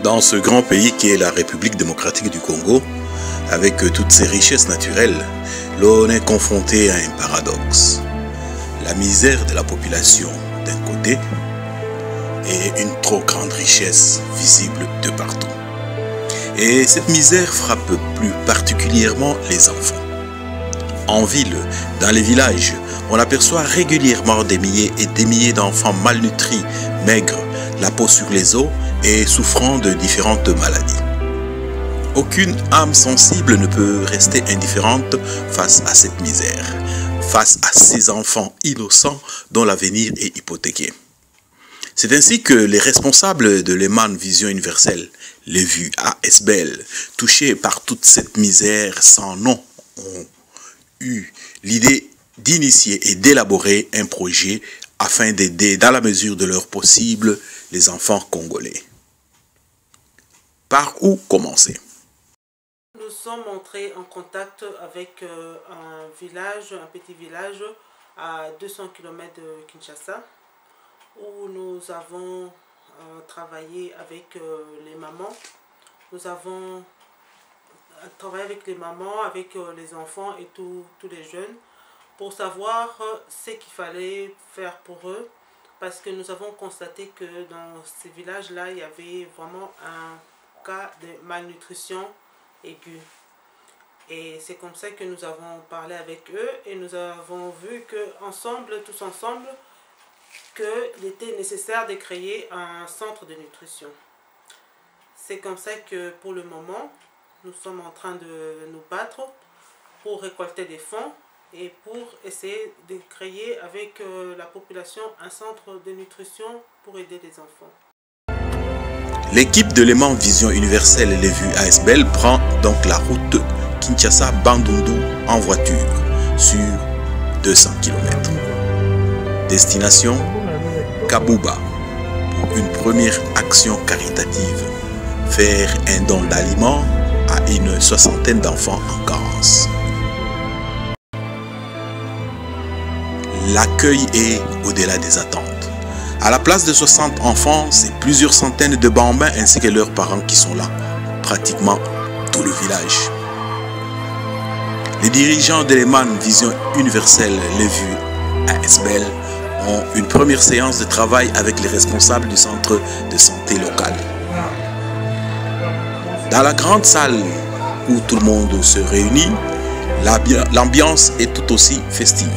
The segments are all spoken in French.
Dans ce grand pays qui est la République démocratique du Congo, avec toutes ses richesses naturelles, l'on est confronté à un paradoxe. La misère de la population d'un côté et une trop grande richesse visible de partout. Et cette misère frappe plus particulièrement les enfants. En ville, dans les villages, on aperçoit régulièrement des milliers et des milliers d'enfants malnutris, maigres, la peau sur les os et souffrant de différentes maladies. Aucune âme sensible ne peut rester indifférente face à cette misère, face à ces enfants innocents dont l'avenir est hypothéqué. C'est ainsi que les responsables de l'Eman Vision Universelle, les VUE ASBL, touchés par toute cette misère sans nom, ont eu l'idée d'initier et d'élaborer un projet afin d'aider dans la mesure de leur possible les enfants congolais. Par où commencer? Nous sommes entrés en contact avec un petit village à 200 km de Kinshasa, où nous avons travaillé avec les mamans. Nous avons travaillé avec les mamans, avec les enfants et tous les jeunes, pour savoir ce qu'il fallait faire pour eux, parce que nous avons constaté que dans ces villages-là, il y avait vraiment un cas de malnutrition aiguë. Et c'est comme ça que nous avons parlé avec eux et nous avons vu que tous ensemble, qu'il était nécessaire de créer un centre de nutrition. C'est comme ça que pour le moment, nous sommes en train de nous battre pour récolter des fonds et pour essayer de créer avec la population un centre de nutrition pour aider les enfants. L'équipe de l'Eman Vision Universelle et les VUE ASBL prend donc la route Kinshasa-Bandundu en voiture sur 200 km. Destination Kabuba pour une première action caritative, faire un don d'aliments à une soixantaine d'enfants en carence. L'accueil est au-delà des attentes. À la place de 60 enfants, c'est plusieurs centaines de bambins ainsi que leurs parents qui sont là, pratiquement tout le village. Les dirigeants de l'Eman Vision Universelle, les VUE ASBL, ont une première séance de travail avec les responsables du centre de santé local. Dans la grande salle où tout le monde se réunit, l'ambiance est tout aussi festive.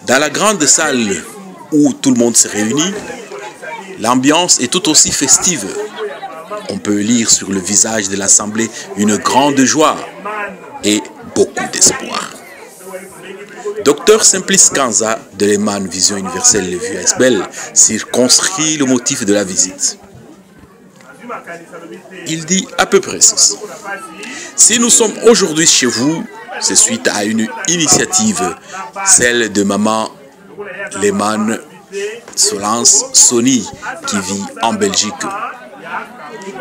Dans la grande salle où tout le monde se réunit, l'ambiance est tout aussi festive. On peut lire sur le visage de l'assemblée une grande joie et beaucoup d'espoir. Dr docteur Simplice Kanza de l'EMAN Vision Universelle Les Vues ASBEL circonscrit le motif de la visite. Il dit à peu près ceci. Si nous sommes aujourd'hui chez vous, c'est suite à une initiative, celle de maman Leman Solance Sony qui vit en Belgique.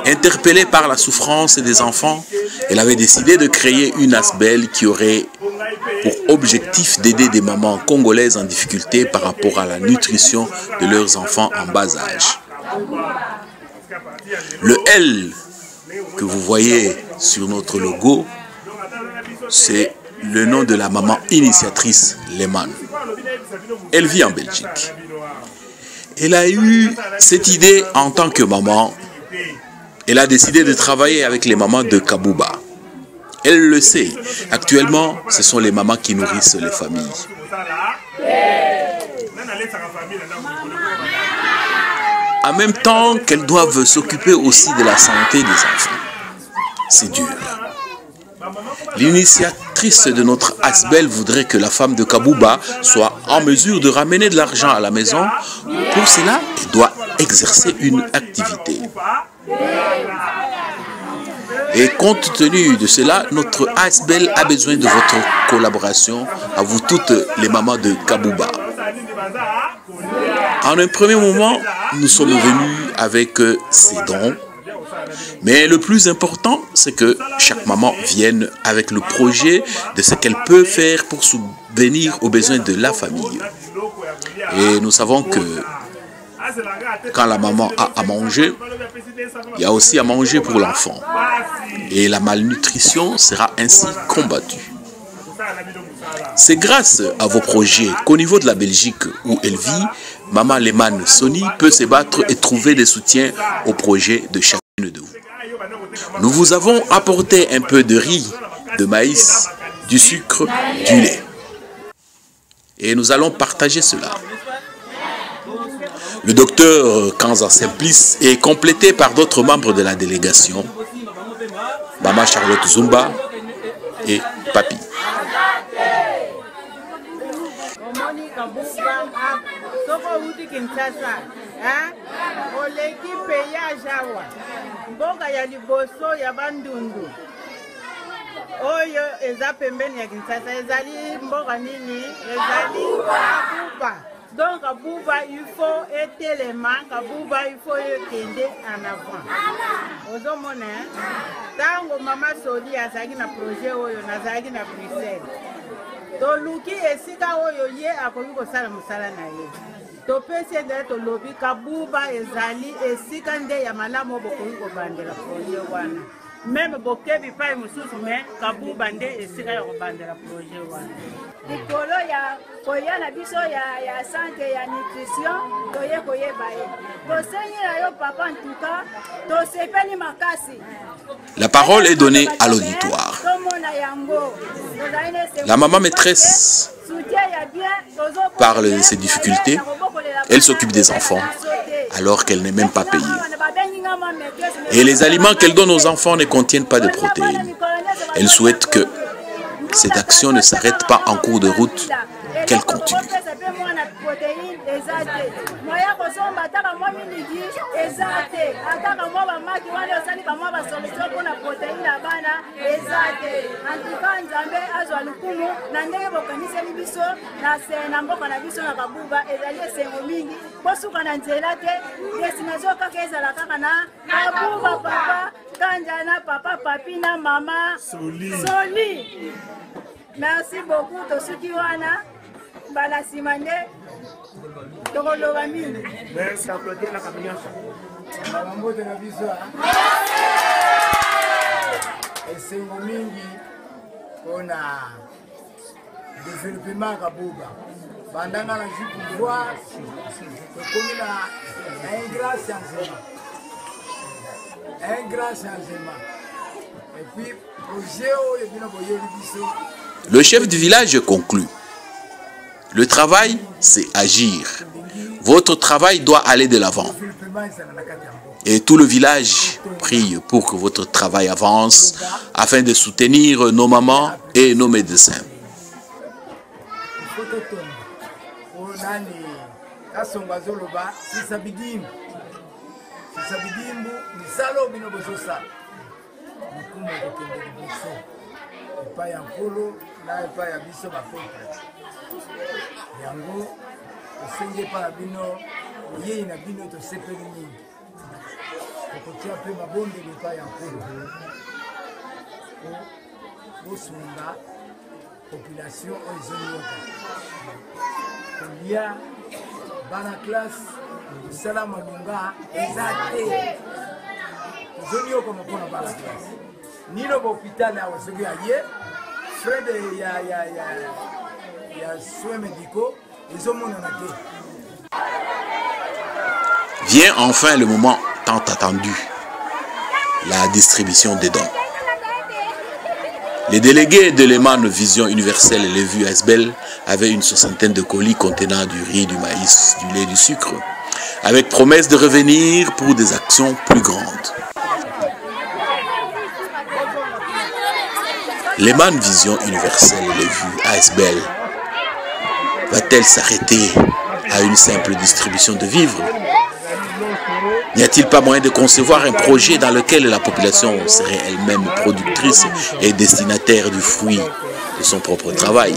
Interpellée par la souffrance des enfants, elle avait décidé de créer une ASBEL qui aurait pour objectif d'aider des mamans congolaises en difficulté par rapport à la nutrition de leurs enfants en bas âge. Le L que vous voyez sur notre logo, c'est le nom de la maman initiatrice Leman. Elle vit en Belgique. Elle a eu cette idée en tant que maman. Elle a décidé de travailler avec les mamans de Kabouba. Elle le sait. Actuellement, ce sont les mamans qui nourrissent les familles. En même temps qu'elles doivent s'occuper aussi de la santé des enfants. C'est dur. L'initiatrice de notre ASBEL voudrait que la femme de Kabouba soit en mesure de ramener de l'argent à la maison. Pour cela, elle doit exercer une activité. Et compte tenu de cela, notre ASBEL a besoin de votre collaboration, à vous toutes les mamans de Kabouba. En un premier moment, nous sommes venus avec ces dons. Mais le plus important, c'est que chaque maman vienne avec le projet de ce qu'elle peut faire pour subvenir aux besoins de la famille. Et nous savons que quand la maman a à manger, il y a aussi à manger pour l'enfant. Et la malnutrition sera ainsi combattue. C'est grâce à vos projets qu'au niveau de la Belgique où elle vit, maman Leman Sony peut se battre et trouver des soutiens aux projets de chacune de vous. Nous vous avons apporté un peu de riz, de maïs, du sucre, du lait. Et nous allons partager cela. Le docteur Kanza Simplice est complété par d'autres membres de la délégation, Maman Charlotte Zumba et Papi. Oyo eza pembeni ya Kinshasa ezali mboka nini ezali Kabouba. Donc Kabouba il faut etelema, Kabouba il faut ekende en avant. Ozomona tango mama Soli azaki na projet oyo nazaki na Bruxelles. Toluki esika oyo ye akoki kosala mosala na ye. Topesi nde tolobi Kabouba ezali esika nde ya malamu bokoki kobandela projet wana. Même bokebi pa mususu mais Kabouba nde esika ya kobandela projet wana. Likolo ya koya na biso ya santé ya nutrition toye koyeba ye. Tosengi na yo papa en tout cas, tosepeli makasi. La parole est donnée à l'auditoire. La maman maîtresse parle de ses difficultés. Elle s'occupe des enfants alors qu'elle n'est même pas payée. Et les aliments qu'elle donne aux enfants ne contiennent pas de protéines. Elle souhaite que cette action ne s'arrête pas en cours de route, qu'elle continue. Papa, papi, na maman Soli. Merci beaucoup de ceux qui wana bala simane tokoloba mingi. Merci à Claudine la camion. Mambote na biso. Esengo mingi ona développement Kabouba. Bandana la jupe pouvoir comme un grand changement. Un grand changement. Et puis projet o yebina boyo biso. Le chef du village conclut. Le travail, c'est agir. Votre travail doit aller de l'avant. Et tout le village prie pour que votre travail avance afin de soutenir nos mamans et nos médecins. Il faut Kasonga Zoloba, Sisabidimbu. Sisabidimbu, Misalo Bino Bozosa. Mukumo Kokende Biso. Epa ya Nkolo, na epa ya Biso Bakotre. Yango, Osenge pa Bino, Yei na Bino to sepeli mingi. Kokotia pe mabonde epa ya Nkolo. Bosunda, population Oizonyoka. Il y a dans la classe Salam Malunga exacté. Zonio comme on a dans la classe. Ni le hôpital à Ozogiaye, frais de ya soins médicaux, ils ont mon anaté. Vient enfin le moment tant attendu, la distribution des dons. Les délégués de l'EMAN Vision Universelle et les vues ASBEL avaient une soixantaine de colis contenant du riz, du maïs, du lait, du sucre, avec promesse de revenir pour des actions plus grandes. L'EMAN Vision Universelle et les vues ASBEL va-t-elle s'arrêter à une simple distribution de vivres? N'y a-t-il pas moyen de concevoir un projet dans lequel la population serait elle-même productrice et destinataire du fruit de son propre travail?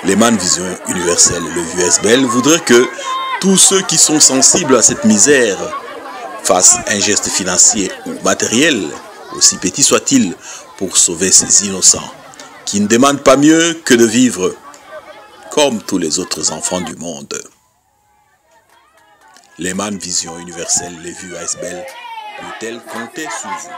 L'EMAN Vision Universelle, le vieux ASBEL, voudrait que tous ceux qui sont sensibles à cette misère fassent un geste financier ou matériel, aussi petit soit-il, pour sauver ces innocents, qui ne demandent pas mieux que de vivre comme tous les autres enfants du monde. L'EMAN Vision Universelle, les vues ASBEL, peut-elle compter sur vous?